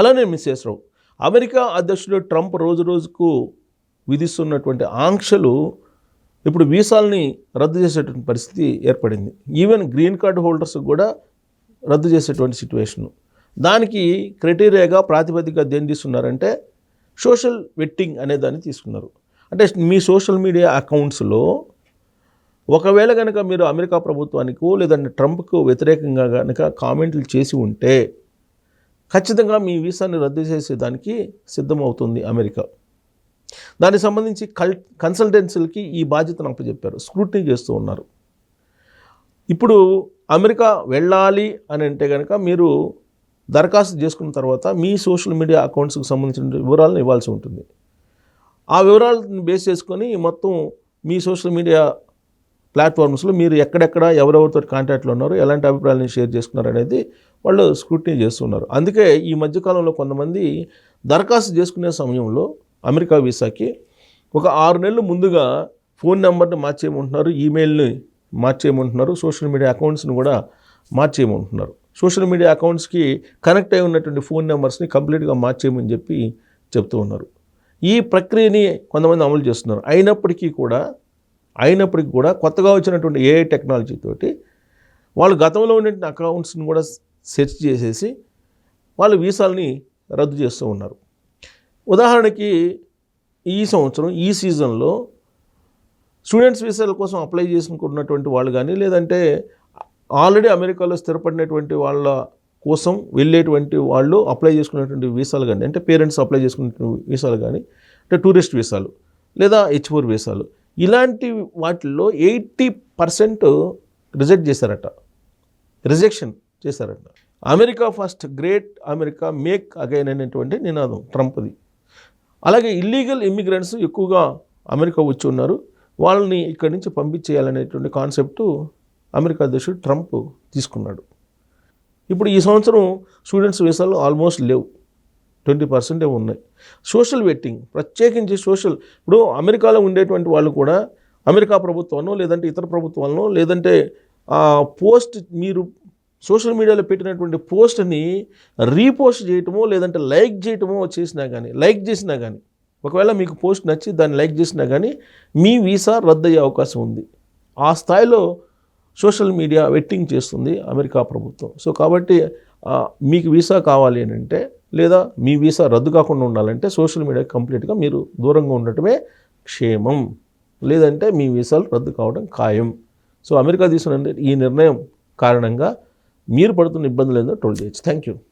అలానే మిస్సెస్ రావు, అమెరికా అధ్యక్షుడు ట్రంప్ రోజు రోజుకు విధిస్తున్నటువంటి ఆంక్షలు ఇప్పుడు వీసాల్ని రద్దు చేసేటువంటి పరిస్థితి ఏర్పడింది. ఈవెన్ గ్రీన్ కార్డు హోల్డర్స్ కూడా రద్దు చేసేటువంటి సిచ్యువేషను. దానికి క్రైటీరియాగా ప్రాతిపదికగా దేన్ని తీసుకున్నారంటే సోషల్ వెట్టింగ్ అనే దాన్ని తీసుకున్నారు. అంటే మీ సోషల్ మీడియా అకౌంట్స్లో ఒకవేళ కనుక మీరు అమెరికా ప్రభుత్వానికో లేదంటే ట్రంప్కు వ్యతిరేకంగా కనుక కామెంట్లు చేసి ఉంటే ఖచ్చితంగా మీ వీసాని రద్దు చేసేదానికి సిద్ధమవుతుంది అమెరికా. దానికి సంబంధించి కన్సల్టెన్సీలకి ఈ బాధ్యతను అప్పచెప్పారు, స్క్రూటినీ చేస్తూ ఉన్నారు. ఇప్పుడు అమెరికా వెళ్ళాలి అని అంటే కనుక మీరు దరఖాస్తు చేసుకున్న తర్వాత మీ సోషల్ మీడియా అకౌంట్స్కి సంబంధించిన వివరాలను ఇవ్వాల్సి ఉంటుంది. ఆ వివరాలను బేస్ చేసుకొని మొత్తం మీ సోషల్ మీడియా ప్లాట్ఫామ్స్లో మీరు ఎక్కడెక్కడ ఎవరెవరితో కాంటాక్ట్లో ఉన్నారు, ఎలాంటి అభిప్రాయాలను షేర్ చేసుకున్నారు అనేది వాళ్ళు స్క్రూటినీ చేస్తున్నారు. అందుకే ఈ మధ్యకాలంలో కొంతమంది దరఖాస్తు చేసుకునే సమయంలో అమెరికా వీసాకి ఒక 6 నెలలు ముందుగా ఫోన్ నెంబర్ని మార్చేయమంటున్నారు, ఈమెయిల్ని మార్చేయమంటున్నారు, సోషల్ మీడియా అకౌంట్స్ని కూడా మార్చేయమంటున్నారు. సోషల్ మీడియా అకౌంట్స్కి కనెక్ట్ అయి ఉన్నటువంటి ఫోన్ నెంబర్స్ని కంప్లీట్గా మార్చేయమని చెప్పి చెప్తూ ఉన్నారు. ఈ ప్రక్రియని కొంతమంది అమలు చేస్తున్నారు. అయినప్పటికీ కూడా కొత్తగా వచ్చినటువంటి ఏఐ టెక్నాలజీతోటి వాళ్ళు గతంలో ఉన్న అకౌంట్స్ని కూడా సెర్చ్ చేసేసి వాళ్ళు వీసాలని రద్దు చేస్తూ ఉన్నారు. ఉదాహరణకి ఈ సంవత్సరం ఈ సీజన్లో స్టూడెంట్స్ వీసాల కోసం అప్లై చేసుకున్నటువంటి వాళ్ళు కానీ లేదంటే ఆల్రెడీ అమెరికాలో స్థిరపడినటువంటి వాళ్ళ కోసం వెళ్ళేటువంటి వాళ్ళు అప్లై చేసుకునేటువంటి వీసాలు కానీ, అంటే పేరెంట్స్ అప్లై చేసుకునేటువంటి వీసాలు కానీ, అంటే టూరిస్ట్ వీసాలు లేదా H4 వీసాలు, ఇలాంటి వాటిల్లో 80% రిజెక్షన్ చేశారట. America first, great America, make again అనేటువంటి నినాదం ట్రంప్ది. అలాగే ఇల్లీగల్ ఇమ్మిగ్రెంట్స్ ఎక్కువగా అమెరికా వచ్చి ఉన్నారు, వాళ్ళని ఇక్కడి నుంచి పంపించేయాలనేటువంటి కాన్సెప్టు అమెరికా అధ్యక్షుడు ట్రంప్ తీసుకున్నాడు. ఇప్పుడు ఈ సంవత్సరం స్టూడెంట్స్ వీసాలు ఆల్మోస్ట్ లేవు, 20% ఉన్నాయి. సోషల్ వెట్టింగ్, ప్రత్యేకించి ఇప్పుడు అమెరికాలో ఉండేటువంటి వాళ్ళు కూడా అమెరికా ప్రభుత్వాలను లేదంటే ఇతర ప్రభుత్వాలను లేదంటే పోస్ట్ మీరు సోషల్ మీడియాలో పెట్టినటువంటి పోస్ట్ని రీపోస్ట్ చేయటమో లేదంటే లైక్ చేసినా కానీ ఒకవేళ మీకు పోస్ట్ నచ్చి దాన్ని లైక్ చేసినా కానీ మీ వీసా రద్దు అయ్యే అవకాశం ఉంది. ఆ స్థాయిలో సోషల్ మీడియా వెట్టింగ్ చేస్తుంది అమెరికా ప్రభుత్వం. సో కాబట్టి మీకు వీసా కావాలి అని అంటే లేదా మీ వీసా రద్దు కాకుండా ఉండాలంటే సోషల్ మీడియా కంప్లీట్గా మీరు దూరంగా ఉండటమే క్షేమం, లేదంటే మీ వీసాలు రద్దు కావడం ఖాయం. సో అమెరికా తీసుకున్న ఈ నిర్ణయం కారణంగా మీరు పడుతున్న ఇబ్బందులు ఏందో టోల్ చేయొచ్చు. Thank you.